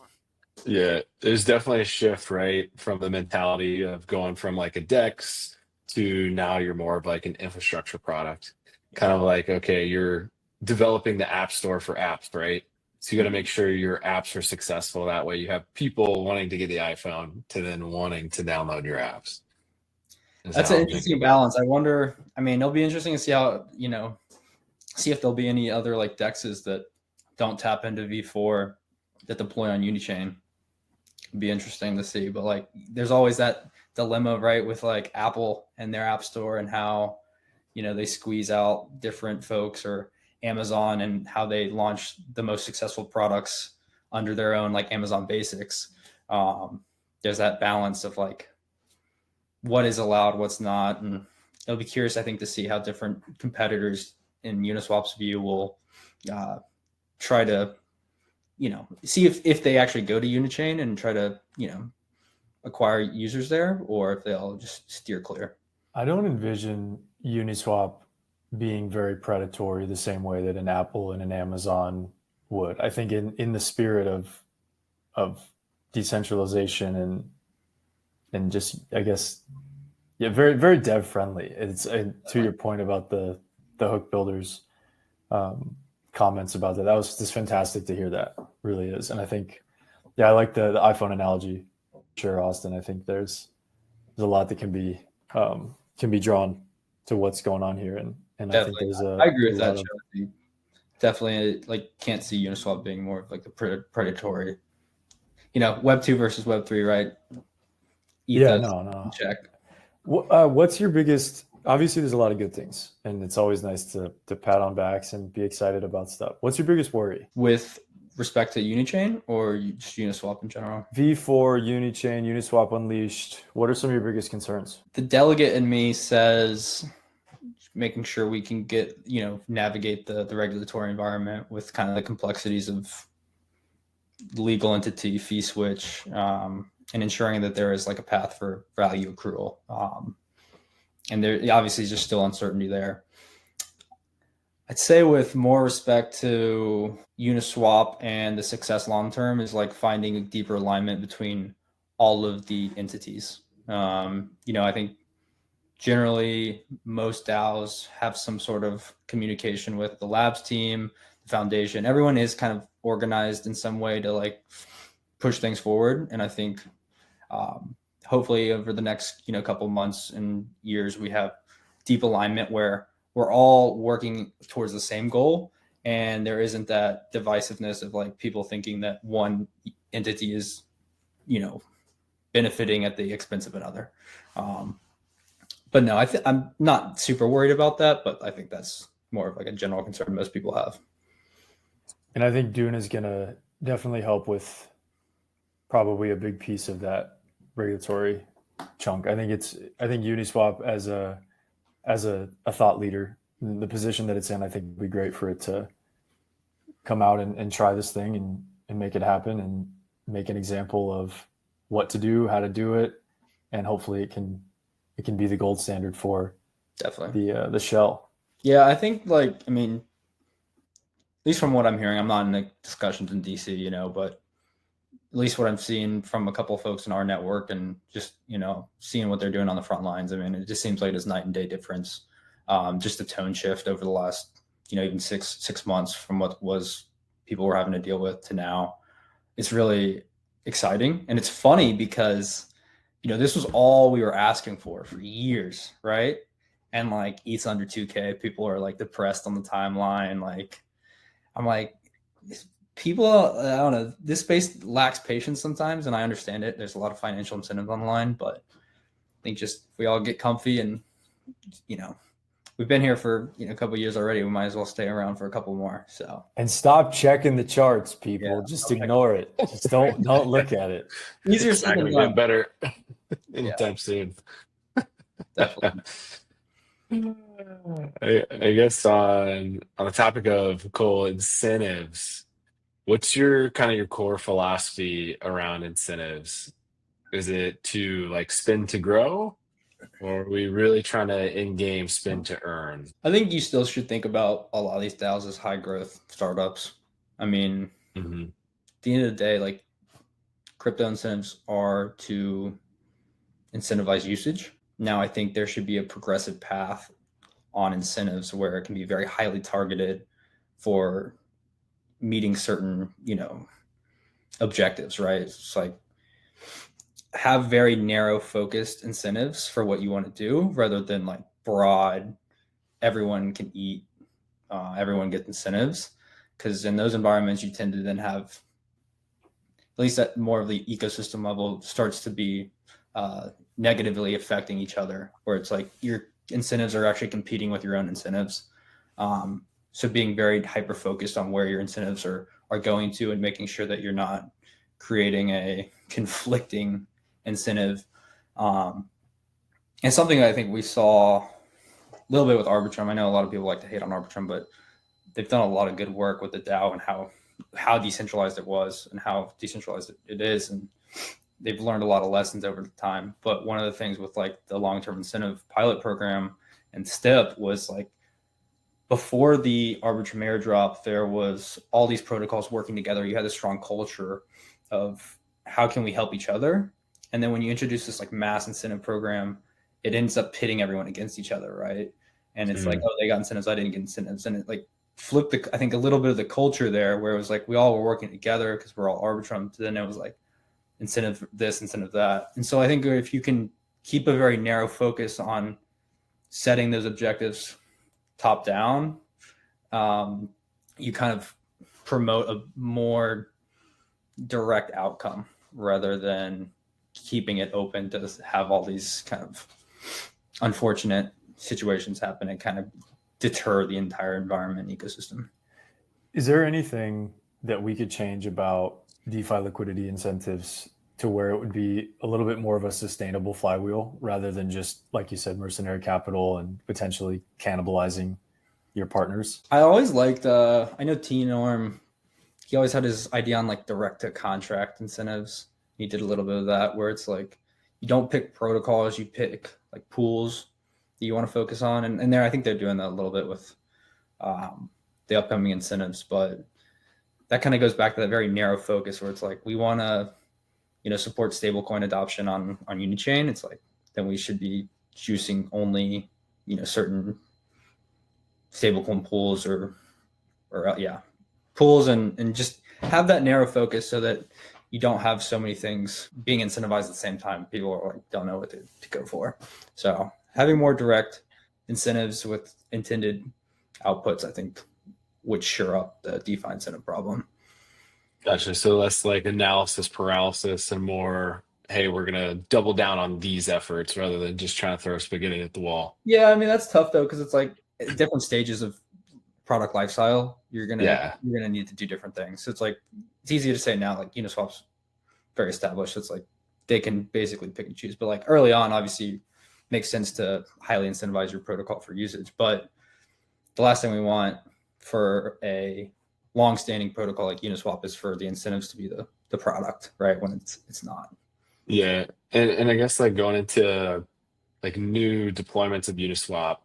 Yeah, there's definitely a shift, right, from the mentality of going from like a DEX to now you're more of like an infrastructure product. Kind of like, okay, you're developing the app store for apps, right? So you got to make sure your apps are successful. That way you have people wanting to get the iPhone to then wanting to download your apps. That's an interesting balance. I wonder, it'll be interesting to see how, see if there'll be any other like DEXs that don't tap into V4 that deploy on Unichain. It'd be interesting to see, but like there's always that dilemma, right, with like Apple and their app store and how, they squeeze out different folks, or Amazon and how they launch the most successful products under their own like Amazon Basics. There's that balance of like what is allowed, what's not, and it'll be curious, I think, to see how different competitors in Uniswap's view will try to, see if they actually go to Unichain and try to, acquire users there, or if they'll just steer clear. I don't envision Uniswap being very predatory the same way that an Apple and an Amazon would. I think in the spirit of decentralization and just, I guess, very, very dev friendly. It's to your point about the hook builders comments about that. That was just fantastic to hear. That really is. And I think, I like the iPhone analogy. Sure, Austin. I think there's a lot that can be drawn to what's going on here, and I think there's I agree with that. Definitely, like, can't see Uniswap being more of like the predatory. Web 2 versus Web 3, right? No. Check. What's your biggest? Obviously, there's a lot of good things, and it's always nice to pat on backs and be excited about stuff. What's your biggest worry with respect to Unichain or just Uniswap in general? V4, Unichain, Uniswap Unleashed. What are some of your biggest concerns? The delegate in me says making sure we can get, navigate the regulatory environment with kind of the complexities of legal entity, fee switch, and ensuring that there is like a path for value accrual. And there obviously is just still uncertainty there. I'd say with more respect to Uniswap and the success long-term is like finding a deeper alignment between all of the entities. I think generally most DAOs have some sort of communication with the labs team, the foundation. Everyone is kind of organized in some way to like push things forward. And I think hopefully over the next, couple months and years, we have deep alignment where we're all working towards the same goal, and there isn't that divisiveness of like people thinking that one entity is, benefiting at the expense of another. But no, I'm not super worried about that, but I think that's more of like a general concern most people have. And I think Dune is going to definitely help with probably a big piece of that regulatory chunk. I think Uniswap as a thought leader, the position that it's in, I think would be great for it to come out and try this thing and make it happen and make an example of what to do, how to do it, and hopefully it can be the gold standard for definitely the shell. Yeah, I think at least from what I'm hearing, I'm not in the discussions in DC, but at least what I'm seeing from a couple of folks in our network and just, seeing what they're doing on the front lines. It just seems like it's night and day difference. Just a tone shift over the last, even six months from what was people were having to deal with to now. It's really exciting. And it's funny because, this was all we were asking for years, right? And like ETH's under 2K, people are like depressed on the timeline. Like, I'm like, people, I don't know, this space lacks patience sometimes, and I understand it. There's a lot of financial incentives online, but I think just if we all get comfy and, we've been here for a couple of years already, we might as well stay around for a couple more. So, and stop checking the charts, people. Just ignore it. Just don't look at it. Easier said than done. Get better anytime soon. Definitely. I guess on the topic of Cole incentives, what's your kind of your core philosophy around incentives? Is it to like spend to grow, or are we really trying to in-game spend to earn? I think you still should think about a lot of these DAOs as high growth startups. I mean, Hmm. at the end of the day, like crypto incentives are to incentivize usage. Now, I think there should be a progressive path on incentives where it can be very highly targeted for meeting certain, objectives, right? It's like have very narrow focused incentives for what you want to do rather than like broad, everyone can eat, everyone gets incentives. Because in those environments, you tend to then have, at least at more of the ecosystem level, starts to be negatively affecting each other, where it's like your incentives are actually competing with your own incentives. So being very hyper focused on where your incentives are going to and making sure that you're not creating a conflicting incentive. And something that I think we saw a little bit with Arbitrum. I know a lot of people like to hate on Arbitrum, but they've done a lot of good work with the DAO and how decentralized it was and how decentralized it is. And they've learned a lot of lessons over the time. But one of the things with like the long-term incentive pilot program and STIP was like before the Arbitrum airdrop, there was all these protocols working together. You had a strong culture of how can we help each other. And then when you introduce this like mass incentive program, it ends up pitting everyone against each other, right? And it's like, oh, they got incentives, I didn't get incentives. And it like flipped I think a little bit of the culture there where it was like we all were working together because we're all Arbitrum. Then it was like incentive this, incentive that. And so I think if you can keep a very narrow focus on setting those objectives top down, you kind of promote a more direct outcome rather than keeping it open to have all these kind of unfortunate situations happen and kind of deter the entire environment ecosystem. Is there anything that we could change about DeFi liquidity incentives to where it would be a little bit more of a sustainable flywheel rather than just, like you said, mercenary capital and potentially cannibalizing your partners? I always liked, I know T-Norm, he always had his idea on like direct to contract incentives. He did a little bit of that where it's like, you don't pick protocols, you pick like pools that you want to focus on. And there, I think they're doing that a little bit with the upcoming incentives, but that kind of goes back to that very narrow focus where it's like, we want to, support stablecoin adoption on Unichain. It's like, then we should be juicing only, certain stablecoin pools or pools and just have that narrow focus so that you don't have so many things being incentivized at the same time. People are like, don't know what to go for. So having more direct incentives with intended outputs, I think would shore up the DeFi incentive problem. Gotcha. So less like analysis paralysis and more, hey, we're gonna double down on these efforts rather than just trying to throw spaghetti at the wall. Yeah, I mean that's tough though because it's like different stages of product lifestyle. You're gonna need to do different things. So it's like it's easy to say now, like Uniswap's very established. It's like they can basically pick and choose. But like early on, obviously, makes sense to highly incentivize your protocol for usage. But the last thing we want for a long-standing protocol like Uniswap is for the incentives to be the product, right? When it's not. Yeah, and I guess like going into like new deployments of Uniswap,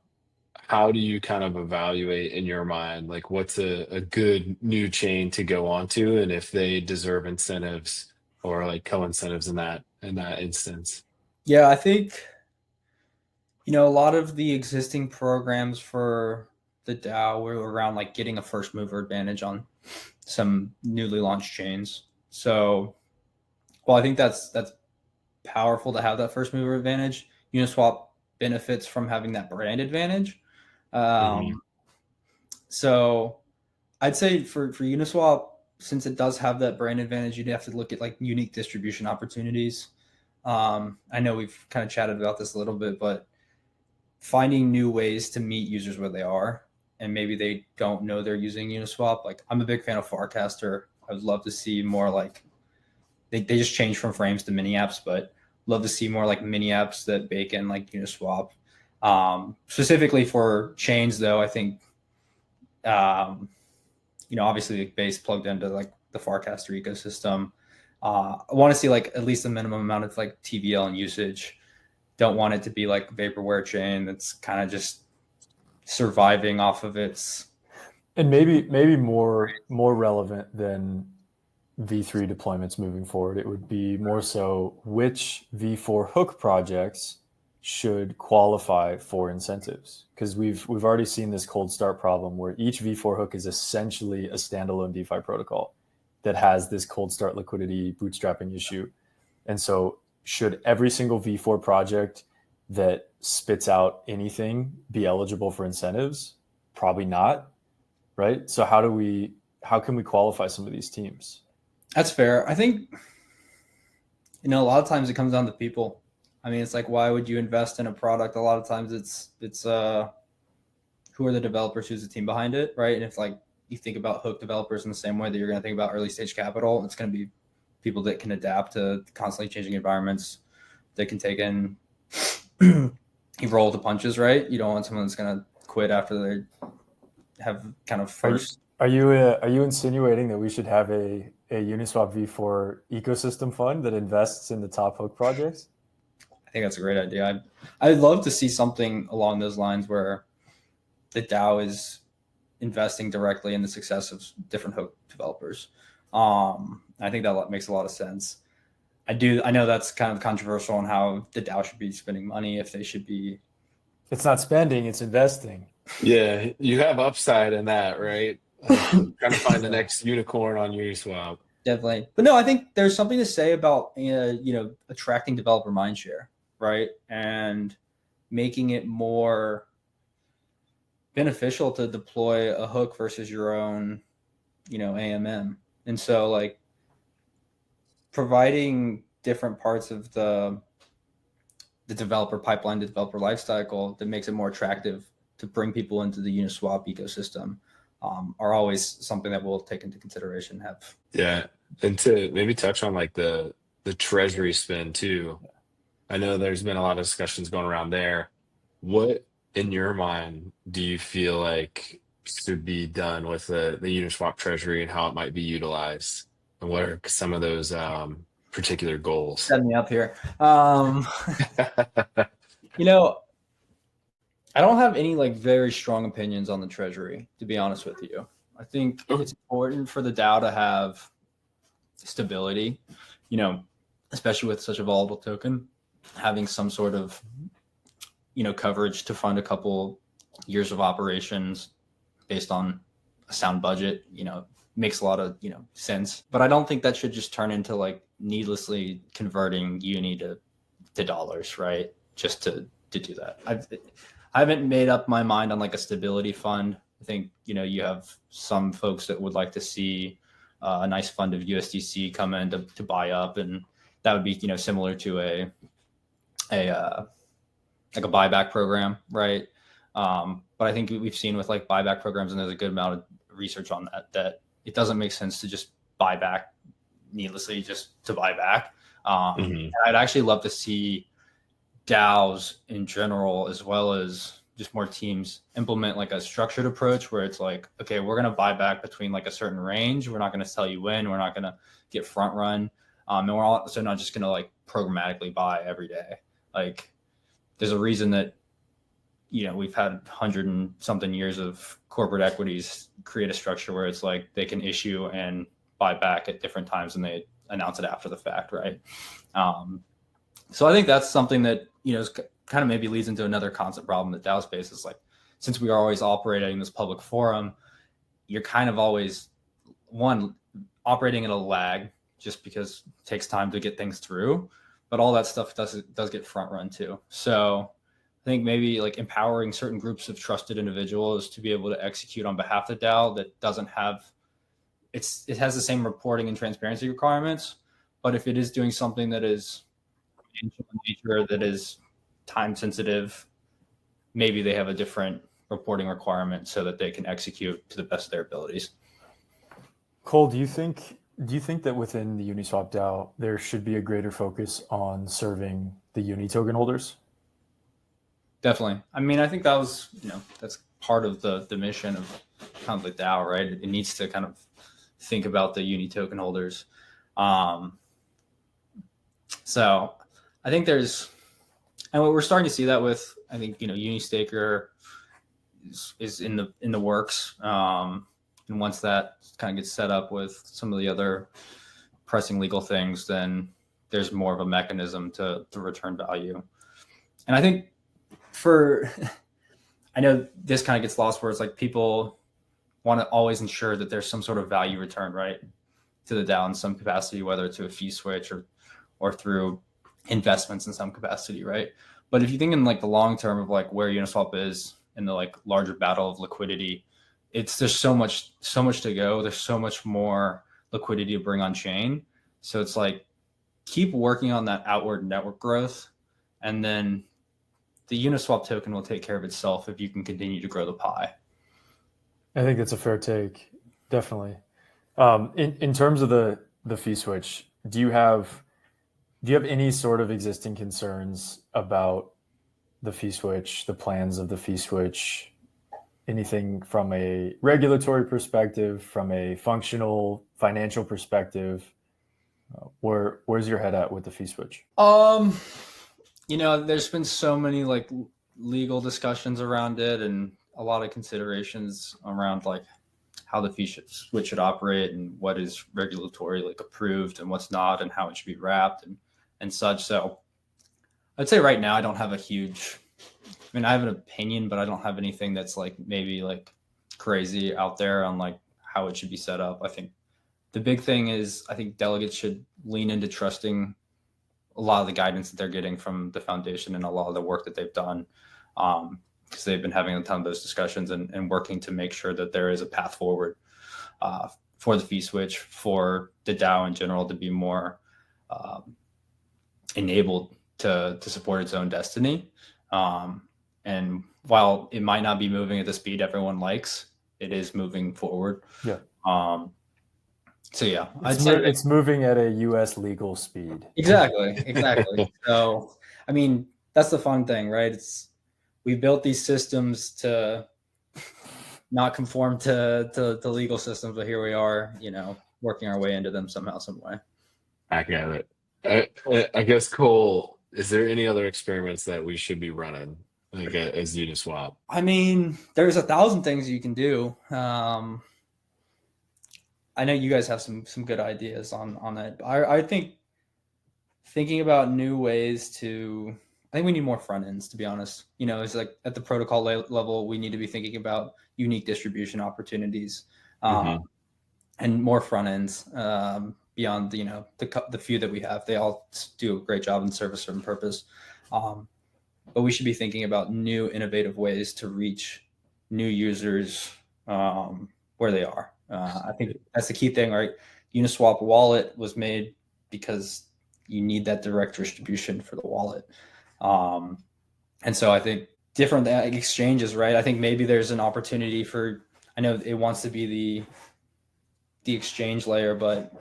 how do you kind of evaluate in your mind like what's a good new chain to go onto and if they deserve incentives or like co-incentives in that instance? Yeah, I think a lot of the existing programs for the DAO were around like getting a first mover advantage on some newly launched chains. So, well, I think that's powerful to have that first mover advantage. Uniswap benefits from having that brand advantage. So I'd say for Uniswap, since it does have that brand advantage, you'd have to look at like unique distribution opportunities. I know we've kind of chatted about this a little bit, but finding new ways to meet users where they are, and maybe they don't know they're using Uniswap. Like I'm a big fan of Farcaster. I would love to see more like they just changed from frames to mini apps, but love to see more like mini apps that bake in like Uniswap. Specifically for chains, though, I think, obviously like base plugged into like the Farcaster ecosystem. I want to see like at least a minimum amount of like TVL and usage. Don't want it to be like vaporware chain that's kind of just surviving off of its. And maybe more relevant than V3 deployments moving forward, it would be more so which V4 hook projects should qualify for incentives, because we've already seen this cold start problem where each V4 hook is essentially a standalone DeFi protocol that has this cold start liquidity bootstrapping issue. And so should every single V4 project that spits out anything be eligible for incentives? Probably not, right? So how can we qualify some of these teams? That's fair. I think, a lot of times it comes down to people. I mean, it's like, why would you invest in a product? A lot of times it's who are the developers, who's the team behind it, right? And if like you think about hook developers in the same way that you're going to think about early stage capital, it's going to be people that can adapt to constantly changing environments, that can take in, you roll with the punches, right? You don't want someone that's going to quit after they have kind of first. Are you insinuating that we should have a Uniswap V4 ecosystem fund that invests in the top hook projects? I think that's a great idea. I'd love to see something along those lines where the DAO is investing directly in the success of different hook developers. I think that makes a lot of sense. I know that's kind of controversial on how the DAO should be spending money, if they should be. It's not spending, it's investing. Yeah, you have upside in that, right? Trying to find the next unicorn on Uniswap. Definitely. But no, I think there's something to say about, attracting developer mindshare, right? And making it more beneficial to deploy a hook versus your own, AMM. And so like providing different parts of the developer pipeline, the developer lifecycle, that makes it more attractive to bring people into the Uniswap ecosystem, are always something that we'll take into consideration. Yeah. And to maybe touch on like the treasury spin too. I know there's been a lot of discussions going around there. What in your mind do you feel like should be done with the Uniswap treasury and how it might be utilized? And what are some of those particular goals? Set me up here. I don't have any like very strong opinions on the treasury, to be honest with you. I think it's important for the DAO to have stability, especially with such a volatile token, having some sort of, coverage to fund a couple years of operations based on a sound budget, makes a lot of, sense. But I don't think that should just turn into like needlessly converting uni to dollars, right? Just to do that. I haven't made up my mind on like a stability fund. I think, you have some folks that would like to see a nice fund of USDC come in to buy up, and that would be, similar to a buyback program, right? But I think we've seen with like buyback programs, and there's a good amount of research on that it doesn't make sense to just buy back needlessly just to buy back. I'd actually love to see DAOs in general, as well as just more teams, implement like a structured approach where it's like, okay, we're going to buy back between like a certain range. We're not going to tell you when. We're not going to get front run. And we're also not just going to like programmatically buy every day. Like there's a reason that, we've had 100 and something years of corporate equities create a structure where it's like they can issue and buy back at different times, and they announce it after the fact, right? So I think that's something that, is kind of maybe leads into another concept problem that DAO space is like, since we are always operating in this public forum, you're kind of always operating at a lag, just because it takes time to get things through, but all that stuff does get front run too. So I think maybe like empowering certain groups of trusted individuals to be able to execute on behalf of the DAO that doesn't have, it has the same reporting and transparency requirements, but if it is doing something that is in nature, that is time sensitive, maybe they have a different reporting requirement so that they can execute to the best of their abilities. Cole, do you think that within the Uniswap DAO there should be a greater focus on serving the Uni token holders? Definitely. I mean, I think that was, that's part of the mission of kind of the DAO, right? It needs to kind of think about the uni token holders. So I think and what we're starting to see that with, I think, Unistaker is in the works. And once that kind of gets set up with some of the other pressing legal things, then there's more of a mechanism to return value. And I think I know this kind of gets lost where it's like people want to always ensure that there's some sort of value return, right, to the DAO in some capacity, whether to a fee switch or through investments in some capacity, right? But if you think in like the long term of like where Uniswap is in the like larger battle of liquidity, there's so much to go. There's so much more liquidity to bring on chain. So it's like keep working on that outward network growth, and then the Uniswap token will take care of itself if you can continue to grow the pie. I think that's a fair take, definitely. In terms of the fee switch, do you have any sort of existing concerns about the fee switch, the plans of the fee switch, anything from a regulatory perspective, from a functional financial perspective? Where's your head at with the fee switch? There's been so many like legal discussions around it and a lot of considerations around like how the fee switch should operate and what is regulatory like approved and what's not and how it should be wrapped and such. So I'd say right now I don't have I have an opinion, but I don't have anything that's like maybe like crazy out there on like how it should be set up. I think the big thing is I think delegates should lean into trusting a lot of the guidance that they're getting from the foundation and a lot of the work that they've done, because they've been having a ton of those discussions and working to make sure that there is a path forward for the fee switch, for the DAO in general to be more enabled to support its own destiny. And while it might not be moving at the speed everyone likes, it is moving forward. Yeah. So yeah, it's moving at a U.S. legal speed. Exactly. So, I mean, that's the fun thing, right? We built these systems to not conform to the legal systems, but here we are, working our way into them somehow, some way. I get it. I guess, Cole, is there any other experiments that we should be running like as Uniswap? I mean, there's 1,000 things you can do. I know you guys have some good ideas on that. I think thinking about new ways I think we need more front ends, to be honest. It's like at the protocol level, we need to be thinking about unique distribution opportunities and more front ends beyond the few that we have. They all do a great job and serve a certain purpose. But we should be thinking about new innovative ways to reach new users where they are. I think that's the key thing, right? Uniswap wallet was made because you need that direct distribution for the wallet. And so I think different exchanges, right? I think maybe there's an opportunity I know it wants to be the exchange layer, but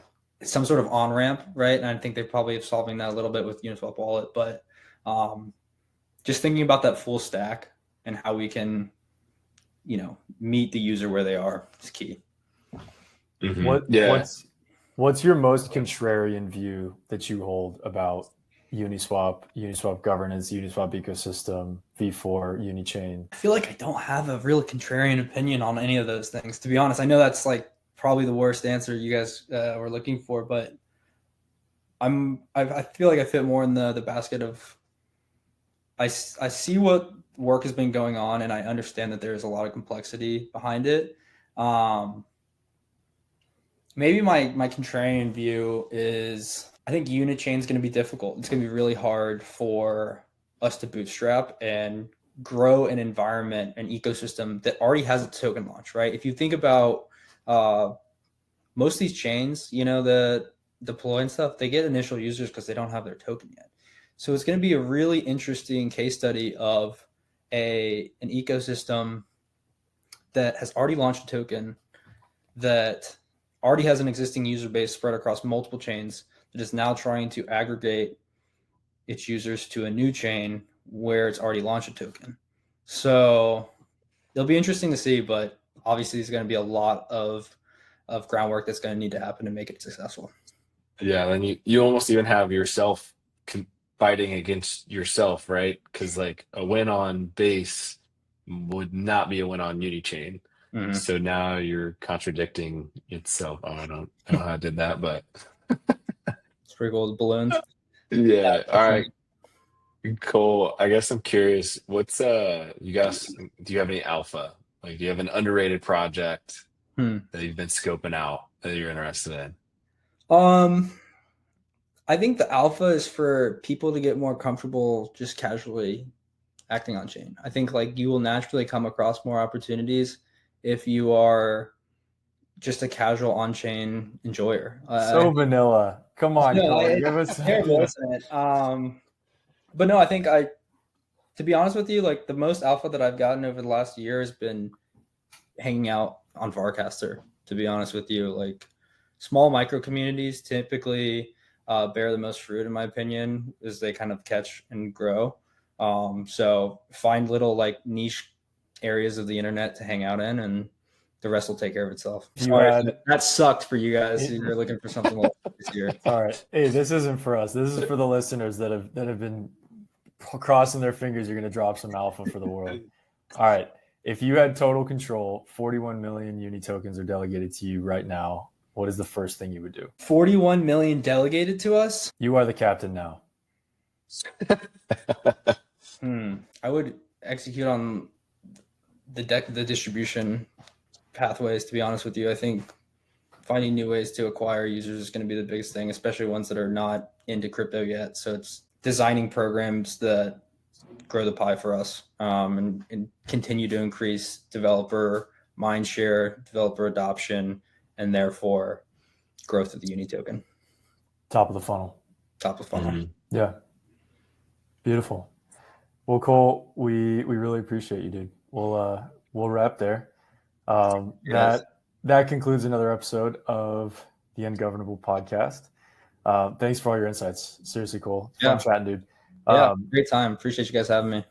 some sort of on-ramp, right? And I think they probably are solving that a little bit with Uniswap wallet, but just thinking about that full stack and how we can, meet the user where they are is key. Mm-hmm. What's your most contrarian view that you hold about Uniswap governance, Uniswap ecosystem, V4, Unichain? I feel like I don't have a real contrarian opinion on any of those things, to be honest. I know that's like probably the worst answer you guys were looking for, but I feel like I fit more in the basket of I see what work has been going on, and I understand that there's a lot of complexity behind it. Maybe my contrarian view is I think Unichain is going to be difficult. It's going to be really hard for us to bootstrap and grow an environment, an ecosystem that already has a token launch, right? If you think about most of these chains, the deploy and stuff, they get initial users because they don't have their token yet. So it's going to be a really interesting case study of an ecosystem that has already launched a token, that already has an existing user base spread across multiple chains, that is now trying to aggregate its users to a new chain where it's already launched a token. So it'll be interesting to see, but obviously there's going to be a lot of groundwork that's going to need to happen to make it successful. Yeah, then you almost even have yourself fighting against yourself, right? Because like a win on base would not be a win on Unichain. Mm-hmm. So now you're contradicting itself. Oh, I don't know how I did that, but It's pretty cool with balloons. yeah. All right. Cool. I guess I'm curious, what's you guys, do you have any alpha? Like, do you have an underrated project that you've been scoping out that you're interested in? I think the alpha is for people to get more comfortable just casually acting on chain. I think like you will naturally come across more opportunities if you are just a casual on-chain enjoyer. So vanilla. Come on, give us terrible, isn't it? But no, I think to be honest with you, like the most alpha that I've gotten over the last year has been hanging out on Varcaster, to be honest with you. Like small micro communities typically bear the most fruit, in my opinion, as they kind of catch and grow. So find little like niche areas of the internet to hang out in, and the rest will take care of itself. Sorry, that sucked for you guys. You're looking for something like this year. All right. Hey, this isn't for us. This is for the listeners that have been crossing their fingers. You're going to drop some alpha for the world. All right. If you had total control, 41 million Uni tokens are delegated to you right now. What is the first thing you would do? 41 million delegated to us? You are the captain now. I would execute on the distribution pathways, to be honest with you. I think finding new ways to acquire users is going to be the biggest thing, especially ones that are not into crypto yet. So it's designing programs that grow the pie for us, and continue to increase developer mindshare, developer adoption, and therefore growth of the Uni token. Top of the funnel. Mm-hmm. Yeah. Beautiful. Well, Cole, we really appreciate you, dude. We'll wrap there. That concludes another episode of the Ungovernable Podcast. Thanks for all your insights. Seriously, Cole. Fun chatting, dude. Great time. Appreciate you guys having me.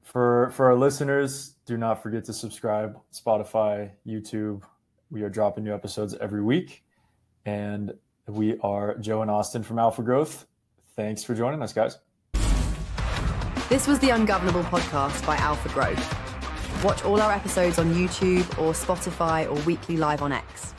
For our listeners, do not forget to subscribe. Spotify, YouTube. We are dropping new episodes every week. And we are Joe and Austin from Alpha Growth. Thanks for joining us, guys. This was the Ungovernable Podcast by Alpha Growth. Watch all our episodes on YouTube or Spotify or weekly live on X.